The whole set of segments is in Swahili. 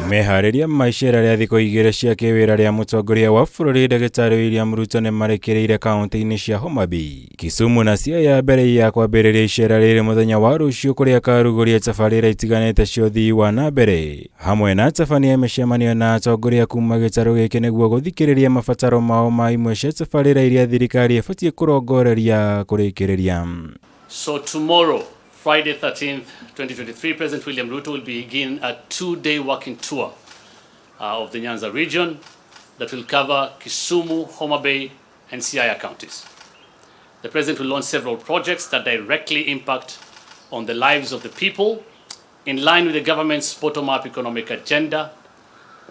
Meharĩria ma Iceera Ria thiku 2 cia kĩwĩra rĩa mũtongoria wa bũrũri Dagĩtarĩ William Ruto nĩ marekereire kaunti-inĩ cia Homa Bay, Kisumu na Siaya mbere ya kwambĩrĩria Iceera rĩrĩ mũthenya wa rũciũ kũrĩa karugũria tabarĩra itiganĩte cia ũthii wa na mbere hamwe na tabania mĩcemanio na atongoria kuma gĩtarũ gĩkĩ nĩguo gũthikĩrĩria mabataro mao ma imwe cia tabarĩra iria thirikari ĩbatiĩ kũrongoreria kũrĩkĩrĩria. So tomorrow, Friday 13th, 2023, President William Ruto will begin a 2-day walking tour of the Nyanza region that will cover Kisumu, Homa Bay, and Siaya counties. The President will launch several projects that directly impact on the lives of the people, in line with the government's bottom-up economic agenda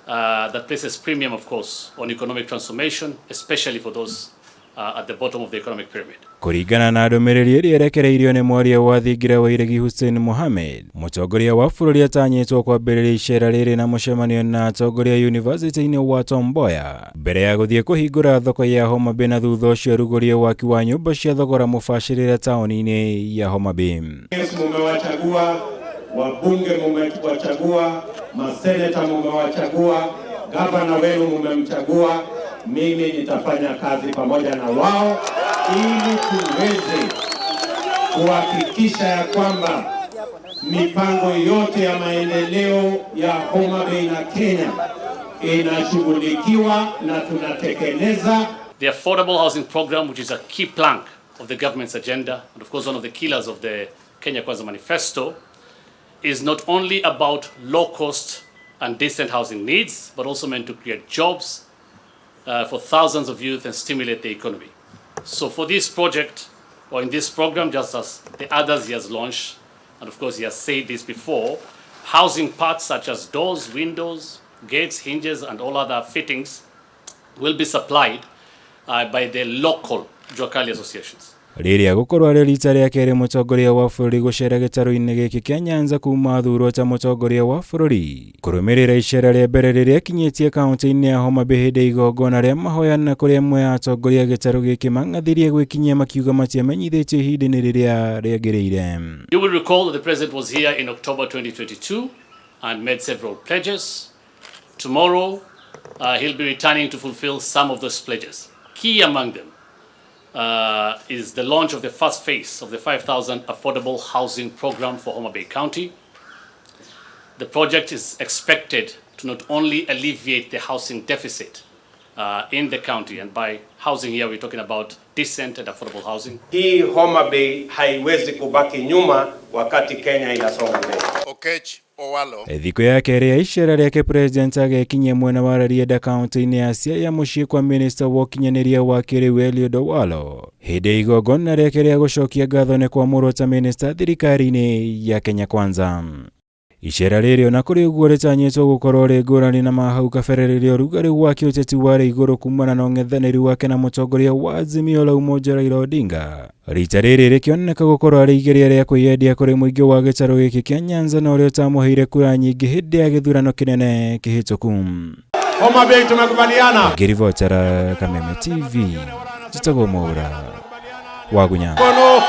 that places premium, of course, on economic transformation, especially for those at the bottom of the economic pyramid. Kũringana na ndũmĩrĩri ĩrĩa ĩrekereirio nĩ mwaria wa thingira wa iregi Hussein Mohamed, mũtongoria wa bũrũri atanyitwo kwambĩrĩria Iceera rĩrĩ na mũcemanio na atongoria yunivasĩtĩ-inĩ wa Tom Mboya mbere ya gũthiĩ kũhingũra thoko ya Homa Bay na thutha ũcio rugũrie waki wa nyũmba cia thogora mũbacĩrĩre taũni-inĩ ya Homa Bay. Mumewachagua, wabunge mumewachagua, maseneta mumewachagua, gavana wenu mumemchagua. Mimi nitafanya kazi pamoja na wao ili tuweze kuhakikisha ya kwamba mipango yote ya maendeleo ya Homa Bay na Kenya inashughulikiwa na tunatekeleza. The affordable housing program, which is a key plank of the government's agenda and of course one of the killers of the Kenya Kwanza manifesto, is not only about low cost and decent housing needs but also meant to create jobs for thousands of youth and stimulate the economy. So for this project, or in this program, just as the others he has launched, and of course he has said this before, housing parts such as doors, windows, gates, hinges, and all other fittings will be supplied by the local Jokali associations. Rĩrĩa gũkorwo arĩ rita rĩa kerĩ mũtongoria wa bũrũri gũcera gĩtarũ-inĩ gĩkĩ kĩa Nyanza kuma thurwo ta mũtongoria wa bũrũri kũrũmĩrĩra Iceera rĩa mbere rĩrĩa kinyĩtie kaunti-inĩ ya Homa Bay hĩndĩ igongona rĩa mahoya na kũrĩa amwe a atongoria gĩtarũ gĩkĩ mang'athirie gwĩkinyia makiuga matiamenyithĩtio ihinda-inĩ rĩrĩa rĩagĩrĩire. You will recall that the President was here in October 2022 and made several pledges. Tomorrow, he'll be returning to fulfill some of those pledges. Key among them is the launch of the first phase of the 5,000 affordable housing program for Homa Bay County. The project is expected to not only alleviate the housing deficit in the county, and by housing here we're talking about decent and affordable housing. Hii Homa Bay haiwezi kubaki nyuma wakati Kenya inasonga mbele. Thiku ya kerĩ ya Iceera rĩake President agĩkinyia mwena wa Rarieda kaunti-inĩ ya Siaya mũciĩ kwa Minister wa ũkinyanĩria wa kĩrĩu Eliud Owalo hĩndĩ igongona rĩake rĩa gũcokia ngatho nĩ kwamũrwo ta Minister thirikari-inĩ ya Kenya Kwanza. Iceera rĩrĩ ona kũrĩ ũguo rĩtanyĩtwo gũkorwo rĩ ngũrani na mahau kabere rĩrĩa ũrugarĩ wa kĩũteti warĩ igũrũ kumana na ũng'ethanĩri wake na mũtongoria wa Azimio la Umoja Raila Odinga. Rita rĩrĩ rĩkĩoneka gũkorwo arĩ igeria rĩa kwĩyendia kũrĩ mũingĩ wa gĩtarũ gĩkĩ kĩa Nyanza na ũrĩa ũtamũheire kura nyingĩ hĩndĩ ya gĩthurano kĩnene kĩhĩtũku. Homa Bay tumekubaliana. Ngĩribotera Kameme TV, Jitagwo Mwaura wa Nyanza.